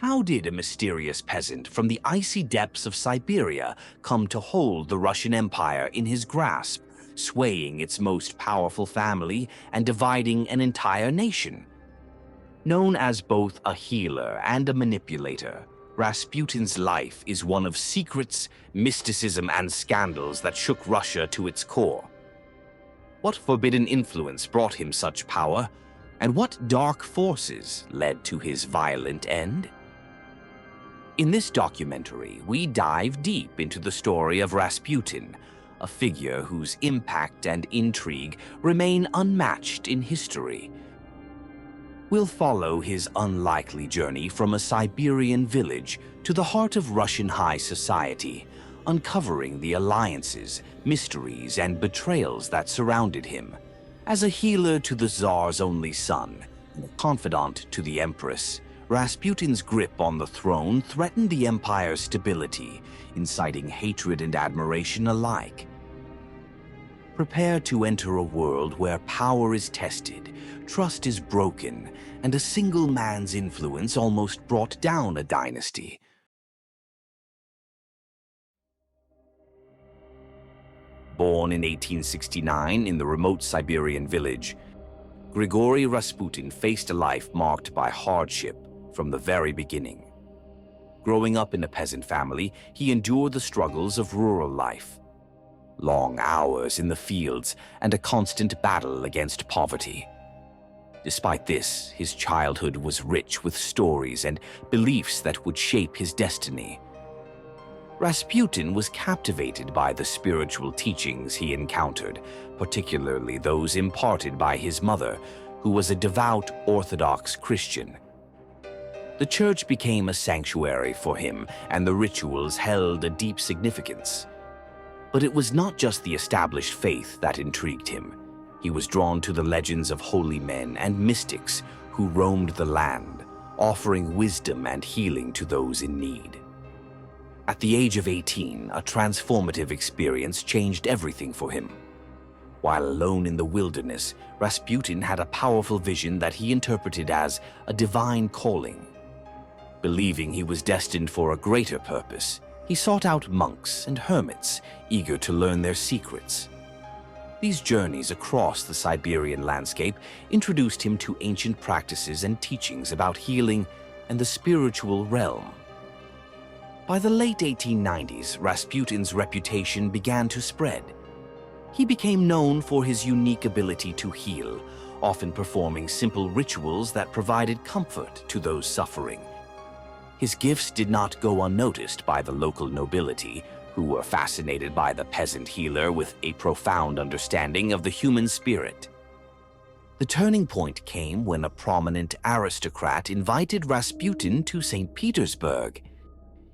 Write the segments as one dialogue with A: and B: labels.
A: How did a mysterious peasant from the icy depths of Siberia come to hold the Russian Empire in his grasp, swaying its most powerful family and dividing an entire nation? Known as both a healer and a manipulator, Rasputin's life is one of secrets, mysticism, and scandals that shook Russia to its core. What forbidden influence brought him such power, and what dark forces led to his violent end? In this documentary, we dive deep into the story of Rasputin, a figure whose impact and intrigue remain unmatched in history. We'll follow his unlikely journey from a Siberian village to the heart of Russian high society, uncovering the alliances, mysteries, and betrayals that surrounded him. As a healer to the Tsar's only son, and a confidant to the Empress, Rasputin's grip on the throne threatened the empire's stability, inciting hatred and admiration alike. Prepare to enter a world where power is tested, trust is broken, and a single man's influence almost brought down a dynasty. Born in 1869 in the remote Siberian village, Grigory Rasputin faced a life marked by hardship from the very beginning. Growing up in a peasant family, he endured the struggles of rural life. Long hours in the fields and a constant battle against poverty. Despite this, his childhood was rich with stories and beliefs that would shape his destiny. Rasputin was captivated by the spiritual teachings he encountered, particularly those imparted by his mother, who was a devout Orthodox Christian. The church became a sanctuary for him, and the rituals held a deep significance. But it was not just the established faith that intrigued him. He was drawn to the legends of holy men and mystics who roamed the land, offering wisdom and healing to those in need. At the age of 18, a transformative experience changed everything for him. While alone in the wilderness, Rasputin had a powerful vision that he interpreted as a divine calling. Believing he was destined for a greater purpose, he sought out monks and hermits, eager to learn their secrets. These journeys across the Siberian landscape introduced him to ancient practices and teachings about healing and the spiritual realm. By the late 1890s, Rasputin's reputation began to spread. He became known for his unique ability to heal, often performing simple rituals that provided comfort to those suffering. His gifts did not go unnoticed by the local nobility, who were fascinated by the peasant healer with a profound understanding of the human spirit. The turning point came when a prominent aristocrat invited Rasputin to St. Petersburg.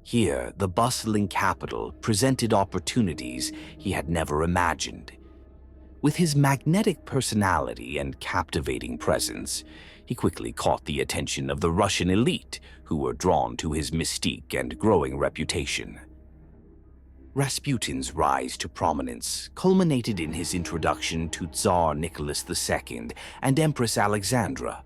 A: Here, the bustling capital presented opportunities he had never imagined. With his magnetic personality and captivating presence, he quickly caught the attention of the Russian elite, who were drawn to his mystique and growing reputation. Rasputin's rise to prominence culminated in his introduction to Tsar Nicholas II and Empress Alexandra.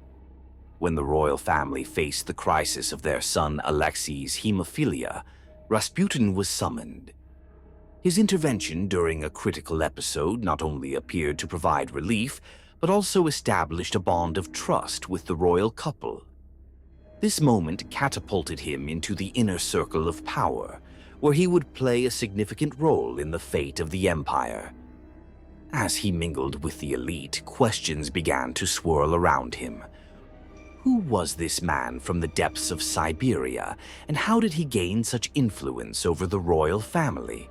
A: When the royal family faced the crisis of their son Alexei's hemophilia, Rasputin was summoned. His intervention during a critical episode not only appeared to provide relief, but also established a bond of trust with the royal couple. This moment catapulted him into the inner circle of power, where he would play a significant role in the fate of the empire. As he mingled with the elite, questions began to swirl around him. Who was this man from the depths of Siberia, and how did he gain such influence over the royal family?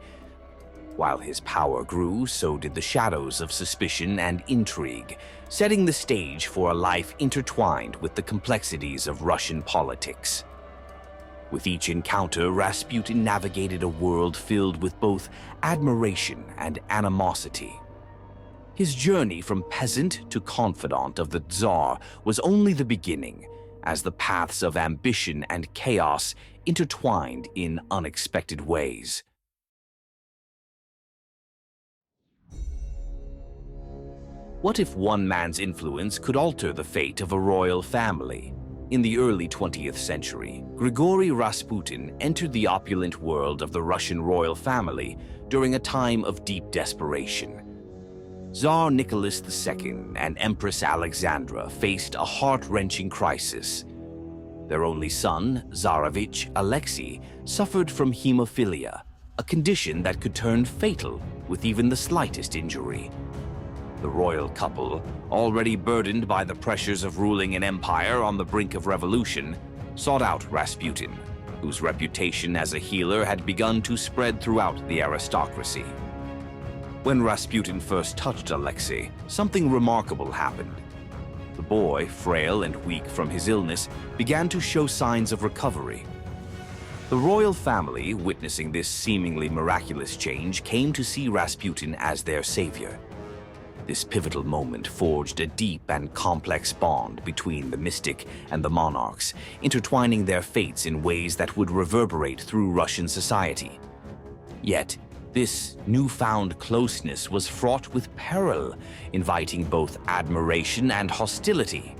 A: While his power grew, so did the shadows of suspicion and intrigue, setting the stage for a life intertwined with the complexities of Russian politics. With each encounter, Rasputin navigated a world filled with both admiration and animosity. His journey from peasant to confidant of the Tsar was only the beginning, as the paths of ambition and chaos intertwined in unexpected ways. What if one man's influence could alter the fate of a royal family? In the early 20th century, Grigory Rasputin entered the opulent world of the Russian royal family during a time of deep desperation. Tsar Nicholas II and Empress Alexandra faced a heart-wrenching crisis. Their only son, Tsarevich Alexei, suffered from hemophilia, a condition that could turn fatal with even the slightest injury. The royal couple, already burdened by the pressures of ruling an empire on the brink of revolution, sought out Rasputin, whose reputation as a healer had begun to spread throughout the aristocracy. When Rasputin first touched Alexei, something remarkable happened. The boy, frail and weak from his illness, began to show signs of recovery. The royal family, witnessing this seemingly miraculous change, came to see Rasputin as their savior. This pivotal moment forged a deep and complex bond between the mystic and the monarchs, intertwining their fates in ways that would reverberate through Russian society. Yet, this newfound closeness was fraught with peril, inviting both admiration and hostility.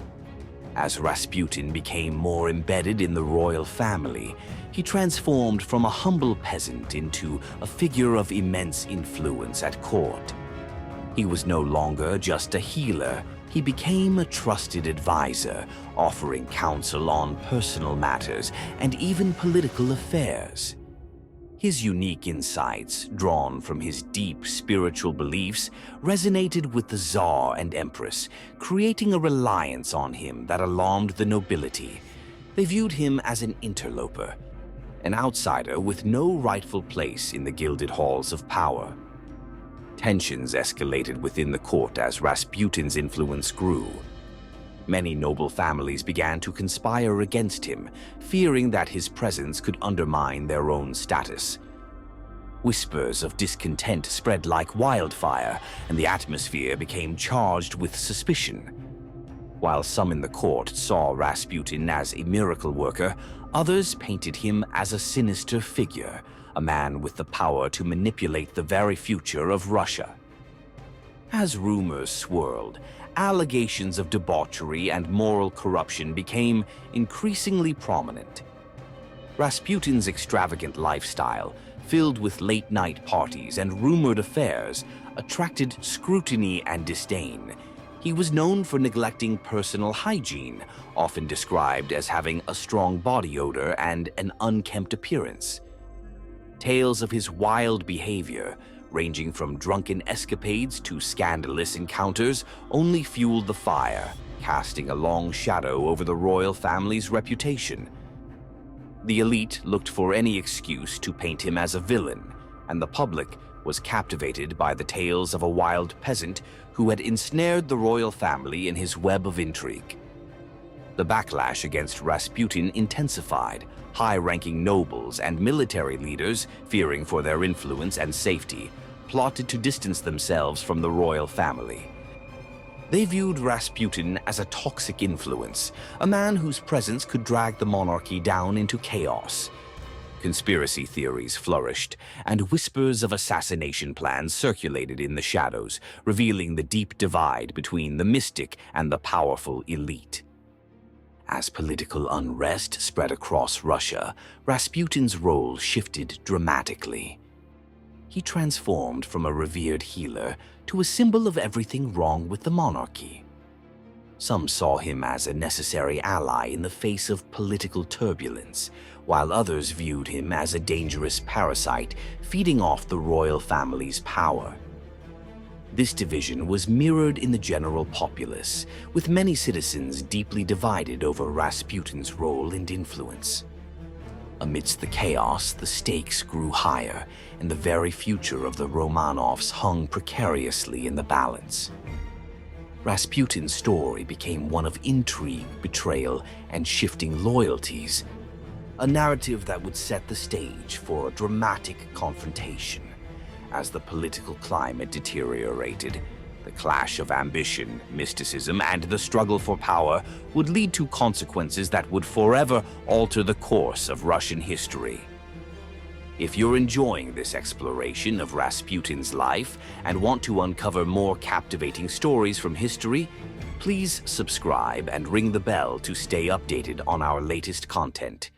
A: As Rasputin became more embedded in the royal family, he transformed from a humble peasant into a figure of immense influence at court. He was no longer just a healer. He became a trusted advisor, offering counsel on personal matters and even political affairs. His unique insights, drawn from his deep spiritual beliefs, resonated with the Tsar and Empress, creating a reliance on him that alarmed the nobility. They viewed him as an interloper, an outsider with no rightful place in the gilded halls of power. Tensions escalated within the court as Rasputin's influence grew. Many noble families began to conspire against him, fearing that his presence could undermine their own status. Whispers of discontent spread like wildfire, and the atmosphere became charged with suspicion. While some in the court saw Rasputin as a miracle worker, others painted him as a sinister figure, a man with the power to manipulate the very future of Russia. As rumors swirled, allegations of debauchery and moral corruption became increasingly prominent. Rasputin's extravagant lifestyle, filled with late-night parties and rumored affairs, attracted scrutiny and disdain. He was known for neglecting personal hygiene, often described as having a strong body odor and an unkempt appearance. Tales of his wild behavior, ranging from drunken escapades to scandalous encounters, only fueled the fire, casting a long shadow over the royal family's reputation. The elite looked for any excuse to paint him as a villain, and the public was captivated by the tales of a wild peasant who had ensnared the royal family in his web of intrigue. The backlash against Rasputin intensified. High-ranking nobles and military leaders, fearing for their influence and safety, plotted to distance themselves from the royal family. They viewed Rasputin as a toxic influence, a man whose presence could drag the monarchy down into chaos. Conspiracy theories flourished, and whispers of assassination plans circulated in the shadows, revealing the deep divide between the mystic and the powerful elite. As political unrest spread across Russia, Rasputin's role shifted dramatically. He transformed from a revered healer to a symbol of everything wrong with the monarchy. Some saw him as a necessary ally in the face of political turbulence, while others viewed him as a dangerous parasite feeding off the royal family's power. This division was mirrored in the general populace, with many citizens deeply divided over Rasputin's role and influence. Amidst the chaos, the stakes grew higher, and the very future of the Romanovs hung precariously in the balance. Rasputin's story became one of intrigue, betrayal, and shifting loyalties, a narrative that would set the stage for a dramatic confrontation. As the political climate deteriorated, the clash of ambition, mysticism, and the struggle for power would lead to consequences that would forever alter the course of Russian history. If you're enjoying this exploration of Rasputin's life and want to uncover more captivating stories from history, please subscribe and ring the bell to stay updated on our latest content.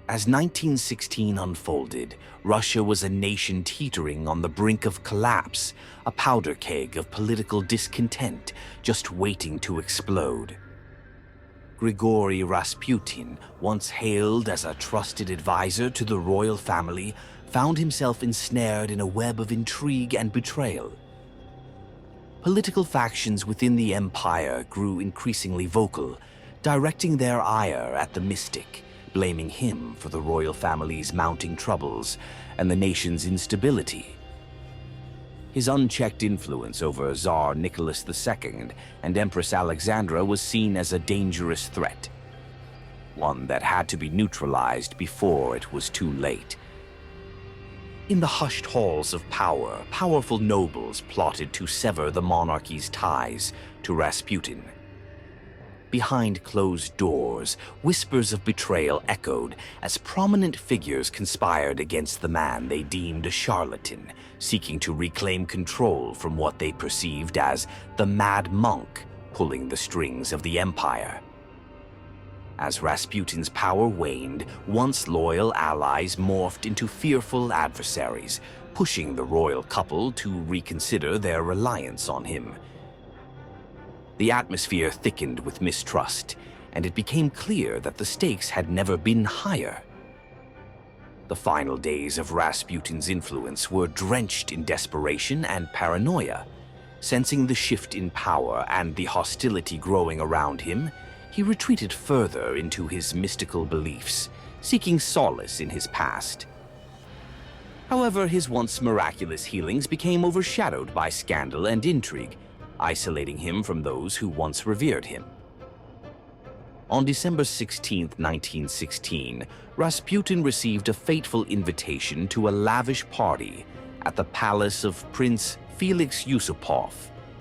A: As 1916 unfolded, Russia was a nation teetering on the brink of collapse, a powder keg of political discontent just waiting to explode. Grigory Rasputin, once hailed as a trusted advisor to the royal family, found himself ensnared in a web of intrigue and betrayal. Political factions within the empire grew increasingly vocal, directing their ire at the mystic, blaming him for the royal family's mounting troubles and the nation's instability. His unchecked influence over Tsar Nicholas II and Empress Alexandra was seen as a dangerous threat, one that had to be neutralized before it was too late. In the hushed halls of power, powerful nobles plotted to sever the monarchy's ties to Rasputin. Behind closed doors, whispers of betrayal echoed as prominent figures conspired against the man they deemed a charlatan, seeking to reclaim control from what they perceived as the mad monk pulling the strings of the empire. As Rasputin's power waned, once loyal allies morphed into fearful adversaries, pushing the royal couple to reconsider their reliance on him. The atmosphere thickened with mistrust, and it became clear that the stakes had never been higher. The final days of Rasputin's influence were drenched in desperation and paranoia. Sensing the shift in power and the hostility growing around him, he retreated further into his mystical beliefs, seeking solace in his past. However, his once miraculous healings became overshadowed by scandal and intrigue, isolating him from those who once revered him. On December 16, 1916, Rasputin received a fateful invitation to a lavish party at the palace of Prince Felix Yusupov.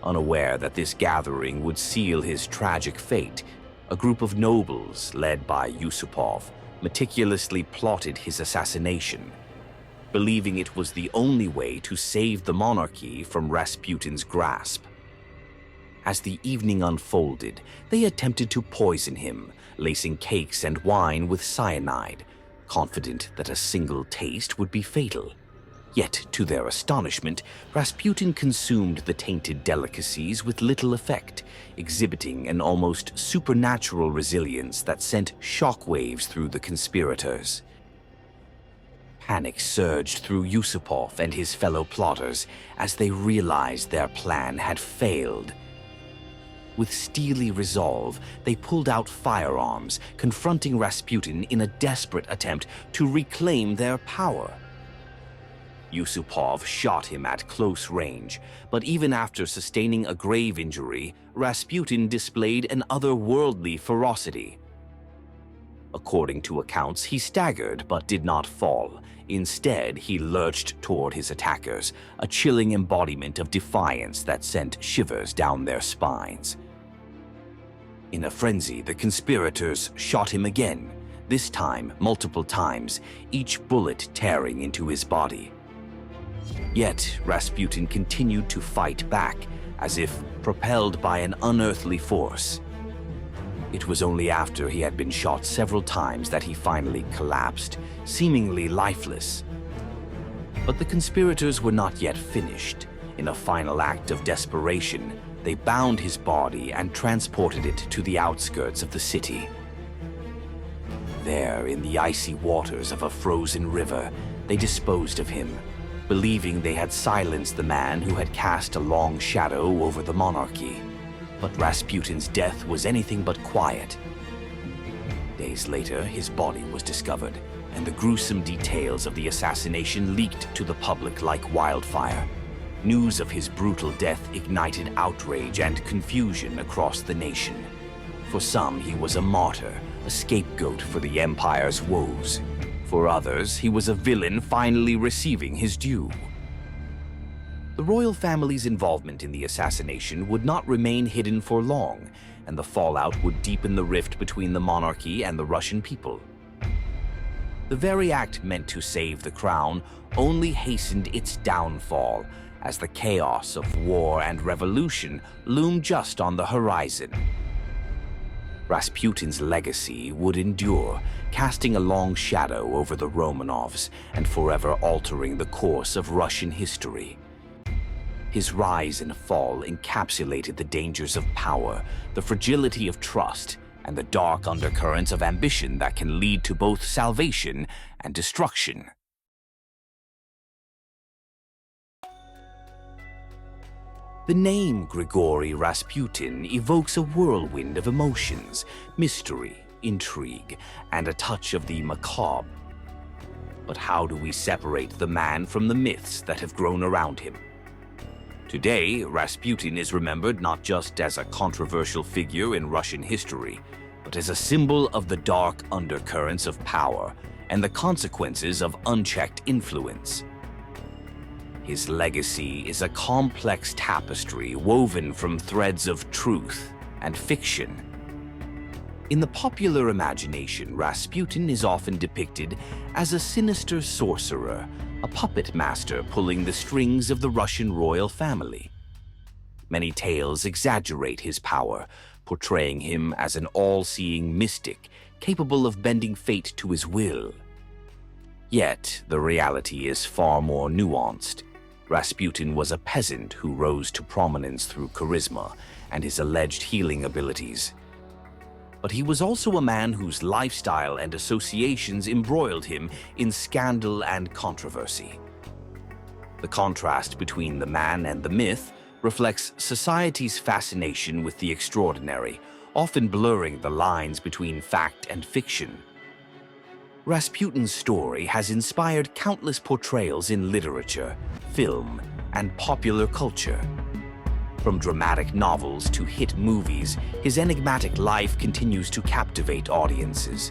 A: Unaware that this gathering would seal his tragic fate, a group of nobles, led by Yusupov, meticulously plotted his assassination, believing it was the only way to save the monarchy from Rasputin's grasp. As the evening unfolded, they attempted to poison him, lacing cakes and wine with cyanide, confident that a single taste would be fatal. Yet, to their astonishment, Rasputin consumed the tainted delicacies with little effect, exhibiting an almost supernatural resilience that sent shockwaves through the conspirators. Panic surged through Yusupov and his fellow plotters as they realized their plan had failed. With steely resolve, they pulled out firearms, confronting Rasputin in a desperate attempt to reclaim their power. Yusupov shot him at close range, but even after sustaining a grave injury, Rasputin displayed an otherworldly ferocity. According to accounts, he staggered but did not fall. Instead, he lurched toward his attackers, a chilling embodiment of defiance that sent shivers down their spines. In a frenzy, the conspirators shot him again, this time multiple times, each bullet tearing into his body. Yet, Rasputin continued to fight back, as if propelled by an unearthly force. It was only after he had been shot several times that he finally collapsed, seemingly lifeless. But the conspirators were not yet finished. In a final act of desperation, they bound his body and transported it to the outskirts of the city. There, in the icy waters of a frozen river, they disposed of him, believing they had silenced the man who had cast a long shadow over the monarchy. But Rasputin's death was anything but quiet. Days later, his body was discovered, and the gruesome details of the assassination leaked to the public like wildfire. News of his brutal death ignited outrage and confusion across the nation. For some, he was a martyr, a scapegoat for the empire's woes. For others, he was a villain finally receiving his due. The royal family's involvement in the assassination would not remain hidden for long, and the fallout would deepen the rift between the monarchy and the Russian people. The very act meant to save the crown only hastened its downfall, as the chaos of war and revolution loomed just on the horizon. Rasputin's legacy would endure, casting a long shadow over the Romanovs and forever altering the course of Russian history. His rise and fall encapsulated the dangers of power, the fragility of trust, and the dark undercurrents of ambition that can lead to both salvation and destruction. The name Grigory Rasputin evokes a whirlwind of emotions, mystery, intrigue, and a touch of the macabre. But how do we separate the man from the myths that have grown around him? Today, Rasputin is remembered not just as a controversial figure in Russian history, but as a symbol of the dark undercurrents of power and the consequences of unchecked influence. His legacy is a complex tapestry woven from threads of truth and fiction. In the popular imagination, Rasputin is often depicted as a sinister sorcerer, a puppet master pulling the strings of the Russian royal family. Many tales exaggerate his power, portraying him as an all-seeing mystic capable of bending fate to his will. Yet, the reality is far more nuanced. Rasputin was a peasant who rose to prominence through charisma and his alleged healing abilities. But he was also a man whose lifestyle and associations embroiled him in scandal and controversy. The contrast between the man and the myth reflects society's fascination with the extraordinary, often blurring the lines between fact and fiction. Rasputin's story has inspired countless portrayals in literature, film, and popular culture. From dramatic novels to hit movies, his enigmatic life continues to captivate audiences.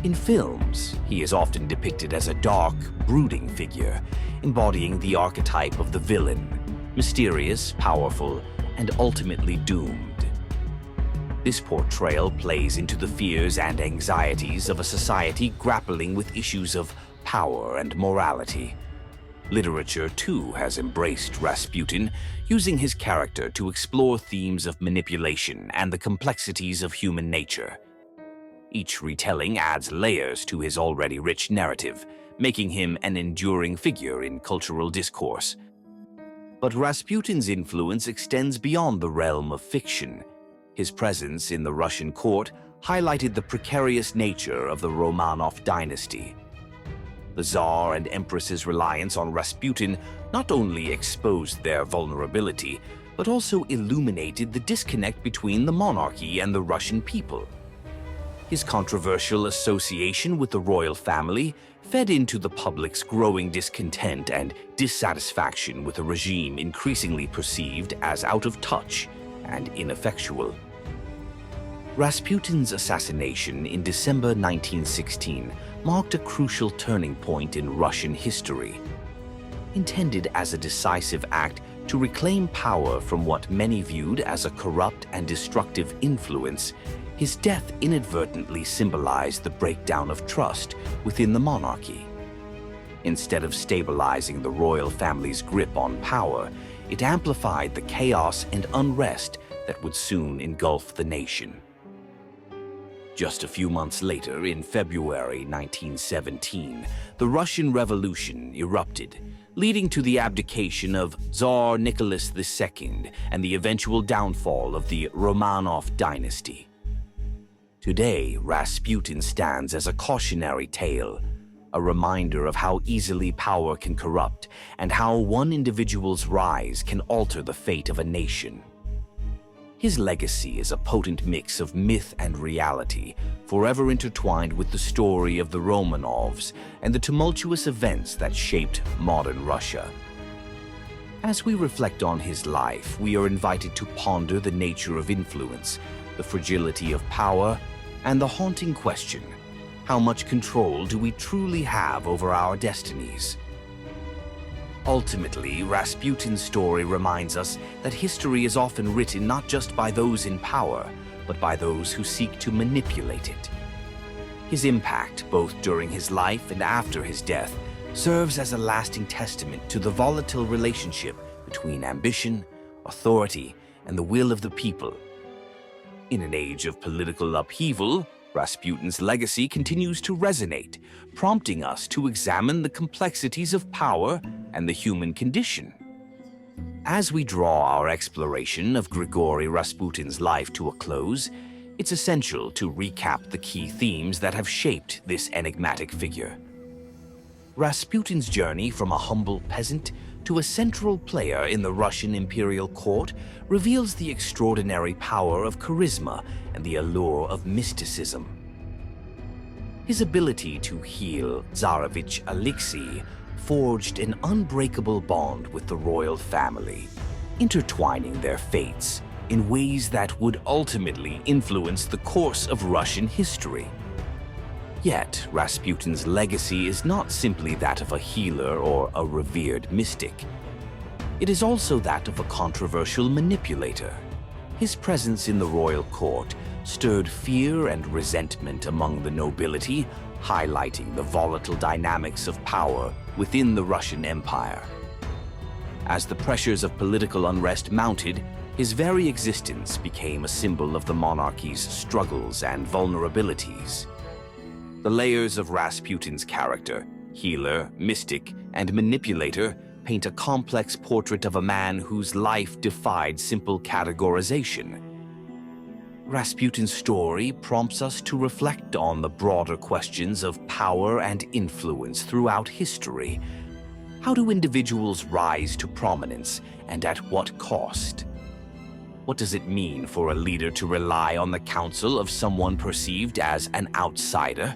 A: In films, he is often depicted as a dark, brooding figure, embodying the archetype of the villain, mysterious, powerful, and ultimately doomed. This portrayal plays into the fears and anxieties of a society grappling with issues of power and morality. Literature, too, has embraced Rasputin, using his character to explore themes of manipulation and the complexities of human nature. Each retelling adds layers to his already rich narrative, making him an enduring figure in cultural discourse. But Rasputin's influence extends beyond the realm of fiction. His presence in the Russian court highlighted the precarious nature of the Romanov dynasty. The Tsar and Empress's reliance on Rasputin not only exposed their vulnerability, but also illuminated the disconnect between the monarchy and the Russian people. His controversial association with the royal family fed into the public's growing discontent and dissatisfaction with a regime increasingly perceived as out of touch and ineffectual. Rasputin's assassination in December 1916 marked a crucial turning point in Russian history. Intended as a decisive act to reclaim power from what many viewed as a corrupt and destructive influence, his death inadvertently symbolized the breakdown of trust within the monarchy. Instead of stabilizing the royal family's grip on power, it amplified the chaos and unrest that would soon engulf the nation. Just a few months later, in February 1917, the Russian Revolution erupted, leading to the abdication of Tsar Nicholas II and the eventual downfall of the Romanov dynasty. Today, Rasputin stands as a cautionary tale, a reminder of how easily power can corrupt and how one individual's rise can alter the fate of a nation. His legacy is a potent mix of myth and reality, forever intertwined with the story of the Romanovs and the tumultuous events that shaped modern Russia. As we reflect on his life, we are invited to ponder the nature of influence, the fragility of power, and the haunting question: how much control do we truly have over our destinies? Ultimately, Rasputin's story reminds us that history is often written not just by those in power, but by those who seek to manipulate it. His impact, both during his life and after his death, serves as a lasting testament to the volatile relationship between ambition, authority, and the will of the people. In an age of political upheaval, Rasputin's legacy continues to resonate, prompting us to examine the complexities of power and the human condition. As we draw our exploration of Grigory Rasputin's life to a close, it's essential to recap the key themes that have shaped this enigmatic figure. Rasputin's journey from a humble peasant to a central player in the Russian Imperial court reveals the extraordinary power of charisma and the allure of mysticism. His ability to heal Tsarevich Alexei forged an unbreakable bond with the royal family, intertwining their fates in ways that would ultimately influence the course of Russian history. Yet, Rasputin's legacy is not simply that of a healer or a revered mystic. It is also that of a controversial manipulator. His presence in the royal court stirred fear and resentment among the nobility, highlighting the volatile dynamics of power within the Russian Empire. As the pressures of political unrest mounted, his very existence became a symbol of the monarchy's struggles and vulnerabilities. The layers of Rasputin's character, healer, mystic, and manipulator, paint a complex portrait of a man whose life defied simple categorization. Rasputin's story prompts us to reflect on the broader questions of power and influence throughout history. How do individuals rise to prominence, and at what cost? What does it mean for a leader to rely on the counsel of someone perceived as an outsider?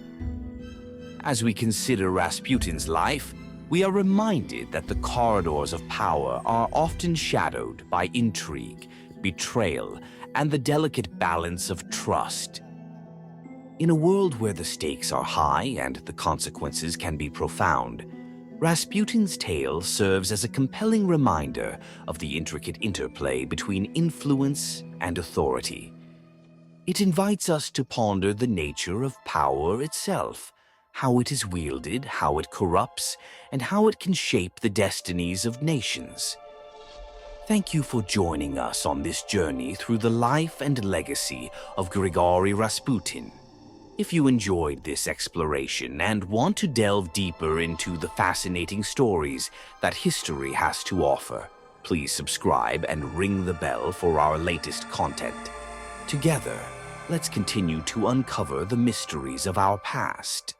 A: As we consider Rasputin's life, we are reminded that the corridors of power are often shadowed by intrigue, betrayal, and the delicate balance of trust. In a world where the stakes are high and the consequences can be profound, Rasputin's tale serves as a compelling reminder of the intricate interplay between influence and authority. It invites us to ponder the nature of power itself, how it is wielded, how it corrupts, and how it can shape the destinies of nations. Thank you for joining us on this journey through the life and legacy of Grigory Rasputin. If you enjoyed this exploration and want to delve deeper into the fascinating stories that history has to offer, please subscribe and ring the bell for our latest content. Together, let's continue to uncover the mysteries of our past.